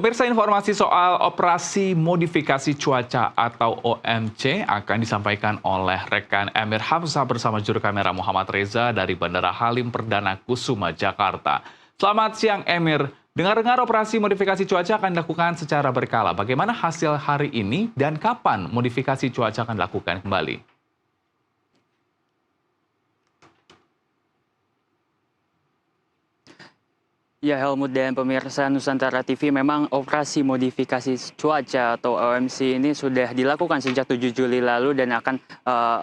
Pemirsa, informasi soal operasi modifikasi cuaca atau OMC akan disampaikan oleh rekan Emir Hamzah bersama juru kamera Muhammad Reza dari Bandara Halim Perdana Kusuma, Jakarta. Selamat siang Emir, dengar-dengar operasi modifikasi cuaca akan dilakukan secara berkala. Bagaimana hasil hari ini dan kapan modifikasi cuaca akan dilakukan kembali? Ya, Helmut dan pemirsa Nusantara TV, memang operasi modifikasi cuaca atau OMC ini sudah dilakukan sejak 7 Juli lalu dan akan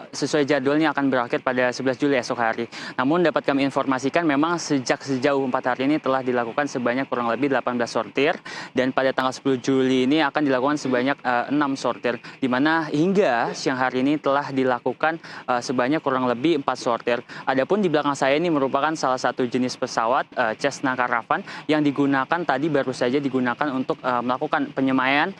sesuai jadwalnya akan berakhir pada 11 Juli esok hari. Namun dapat kami informasikan memang sejauh 4 hari ini telah dilakukan sebanyak kurang lebih 18 sortir dan pada tanggal 10 Juli ini akan dilakukan sebanyak 6 sortir, di mana hingga siang hari ini telah dilakukan sebanyak kurang lebih 4 sortir. Adapun di belakang saya ini merupakan salah satu jenis pesawat Cessna Caravan yang digunakan tadi baru saja digunakan untuk melakukan penyemaian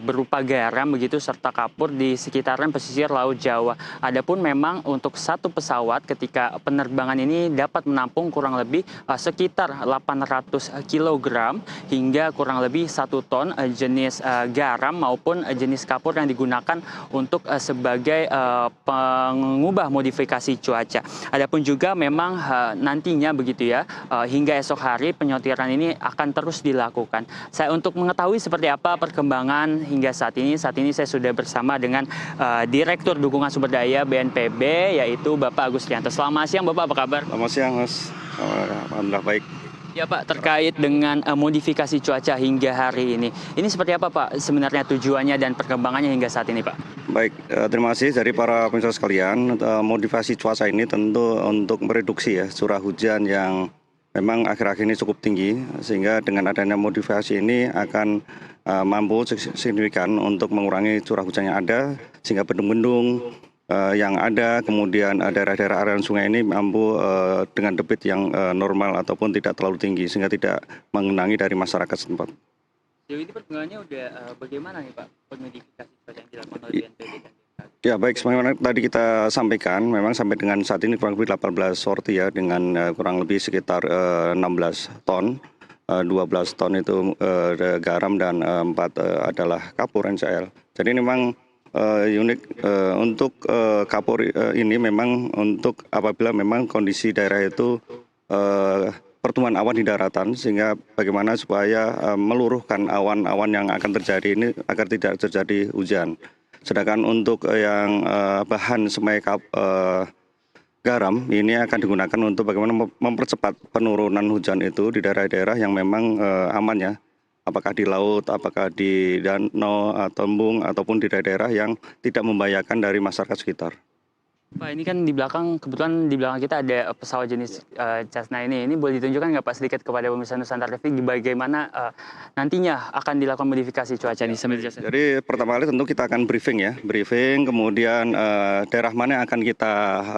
berupa garam begitu serta kapur di sekitaran pesisir Laut Jawa. Adapun memang untuk satu pesawat ketika penerbangan ini dapat menampung kurang lebih sekitar 800 kg hingga kurang lebih 1 ton jenis garam maupun jenis kapur yang digunakan untuk sebagai pengubah modifikasi cuaca. Adapun juga memang nantinya begitu ya, hingga esok hari penyortiran ini akan terus dilakukan. Untuk mengetahui seperti apa perkembangan hingga saat ini saya sudah bersama dengan Direktur Dukungan Sumber Daya BNPB, yaitu Bapak Agus Rianto. Selamat siang Bapak, apa kabar? Selamat siang Mas, alhamdulillah baik. Ya Pak, terkait dengan modifikasi cuaca hingga hari ini seperti apa Pak sebenarnya tujuannya dan perkembangannya hingga saat ini Pak? Baik, terima kasih dari para pemirsa sekalian. Modifikasi cuaca ini tentu untuk mereduksi ya curah hujan yang memang akhir-akhir ini cukup tinggi, sehingga dengan adanya modifikasi ini akan mampu signifikan untuk mengurangi curah hujan yang ada, sehingga bendung-bendung yang ada, kemudian daerah-daerah aliran sungai ini mampu dengan debit yang normal ataupun tidak terlalu tinggi, sehingga tidak mengenangi dari masyarakat setempat. Jadi ini perkembangannya udah bagaimana nih Pak, modifikasi cuaca yang dilakukan oleh BNPB dan Ya baik, sebagaimana tadi kita sampaikan, memang sampai dengan saat ini kurang lebih 18 sorti ya, dengan kurang lebih sekitar 16 ton, 12 ton itu garam dan 4 adalah kapur NCL. Jadi memang unik untuk kapur ini memang untuk apabila memang kondisi daerah itu pertumbuhan awan di daratan, sehingga bagaimana supaya meluruhkan awan-awan yang akan terjadi ini agar tidak terjadi hujan. Sedangkan untuk yang bahan semai garam ini akan digunakan untuk bagaimana mempercepat penurunan hujan itu di daerah-daerah yang memang aman ya. Apakah di laut, apakah di danau, atau embung, ataupun di daerah-daerah yang tidak membahayakan dari masyarakat sekitar. Pak, ini kan kebetulan di belakang kita ada pesawat jenis Cessna ini. Ini boleh ditunjukkan nggak Pak sedikit kepada pemirsa Nusantara TV bagaimana nantinya akan dilakukan modifikasi cuaca ini? Jadi pertama kali tentu kita akan briefing, kemudian daerah mana yang akan kita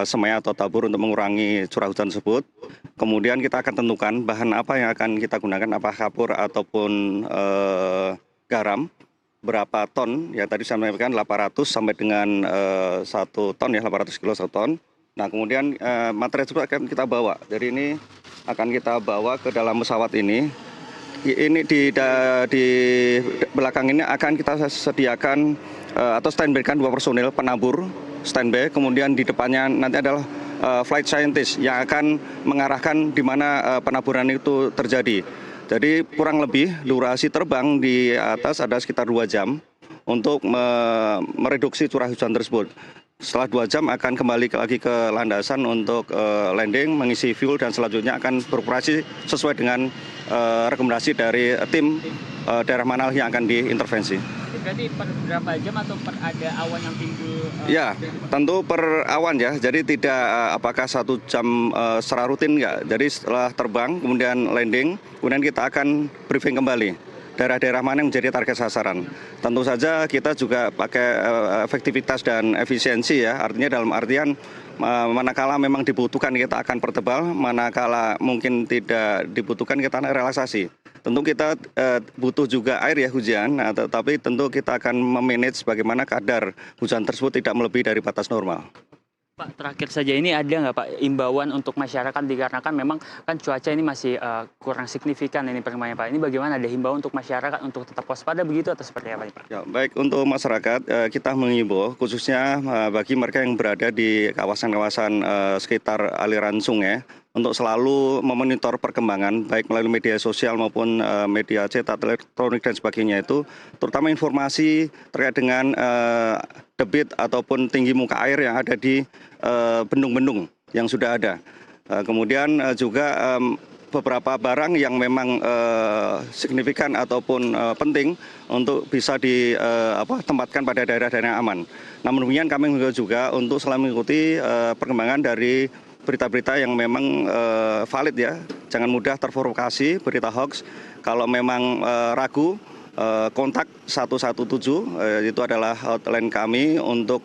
semai atau tabur untuk mengurangi curah hujan tersebut. Kemudian kita akan tentukan bahan apa yang akan kita gunakan, apa kapur ataupun garam. Berapa ton, ya tadi saya sampaikan 800 sampai dengan 1 ton ya, 800 kilo 1 ton. Nah kemudian materi tersebut akan kita bawa, jadi ini akan kita bawa ke dalam pesawat ini. Ini di belakang ini akan kita sediakan atau standby-kan 2 personil penabur standby, kemudian di depannya nanti adalah flight scientist yang akan mengarahkan di mana penaburan itu terjadi. Jadi kurang lebih durasi terbang di atas ada sekitar 2 jam untuk mereduksi curah hujan tersebut. Setelah 2 jam akan kembali lagi ke landasan untuk landing, mengisi fuel, dan selanjutnya akan beroperasi sesuai dengan rekomendasi dari tim daerah mana yang akan diintervensi. Berarti per berapa jam atau per ada awan yang timbul? Ya, tentu per awan ya. Jadi tidak apakah 1 jam secara rutin enggak. Jadi setelah terbang, kemudian landing, kemudian kita akan briefing kembali daerah-daerah mana yang menjadi target sasaran. Tentu saja kita juga pakai efektivitas dan efisiensi ya. Artinya dalam artian manakala memang dibutuhkan kita akan pertebal, manakala mungkin tidak dibutuhkan kita relaksasi. Tentu kita butuh juga air ya, hujan, tetapi tentu kita akan memanage bagaimana kadar hujan tersebut tidak melebihi dari batas normal. Pak, terakhir saja ini ada nggak Pak imbauan untuk masyarakat dikarenakan memang kan cuaca ini masih kurang signifikan ini perkembangannya Pak. Ini bagaimana ada himbauan untuk masyarakat untuk tetap waspada begitu atau seperti apa nih Pak? Ya, baik untuk masyarakat, kita mengimbau khususnya bagi mereka yang berada di kawasan-kawasan sekitar aliran sungai untuk selalu memonitor perkembangan baik melalui media sosial maupun media cetak, elektronik dan sebagainya itu, terutama informasi terkait dengan debit ataupun tinggi muka air yang ada di bendung-bendung yang sudah ada. Kemudian juga beberapa barang yang memang signifikan ataupun penting untuk bisa ditempatkan pada daerah-daerah yang aman. Namun demikian kami juga untuk selalu mengikuti perkembangan dari berita-berita yang memang valid ya. Jangan mudah terprovokasi berita hoax. Kalau memang ragu, kontak 117 itu adalah hotline kami untuk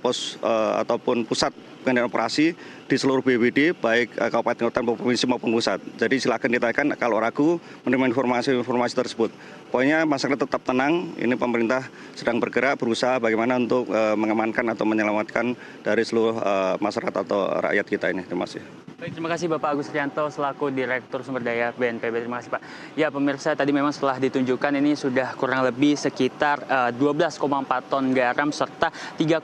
pos ataupun pusat pengendalian operasi di seluruh BPBD baik kabupaten kota provinsi maupun pusat. Jadi silakan ditanyakan kalau ragu menerima informasi tersebut. Pokoknya masyarakat tetap tenang. Ini pemerintah sedang bergerak berusaha bagaimana untuk mengamankan atau menyelamatkan dari seluruh masyarakat atau rakyat kita ini. Terima kasih. Baik, terima kasih Bapak Agus Rianto selaku Direktur Sumber Daya BNPB. Terima kasih Pak. Ya pemirsa, tadi memang setelah ditunjukkan ini sudah kurang lebih sekitar 12,4 ton garam serta 3,6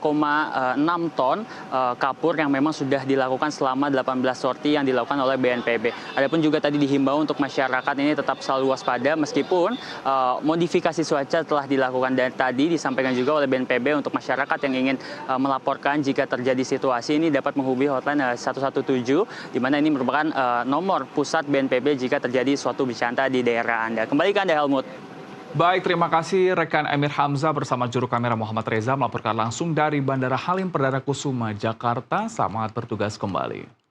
ton kapur yang memang sudah dilakukan selama 18 sorti yang dilakukan oleh BNPB. Adapun juga tadi dihimbau untuk masyarakat ini tetap selalu waspada meskipun modifikasi cuaca telah dilakukan, dan tadi disampaikan juga oleh BNPB untuk masyarakat yang ingin melaporkan jika terjadi situasi ini dapat menghubungi hotline 117 di mana ini merupakan nomor pusat BNPB jika terjadi suatu bencana di daerah Anda. Kembali ke Anda, Helmut. Baik, terima kasih rekan Emir Hamzah bersama juru kamera Muhammad Reza melaporkan langsung dari Bandara Halim Perdana Kusuma, Jakarta. Selamat bertugas kembali.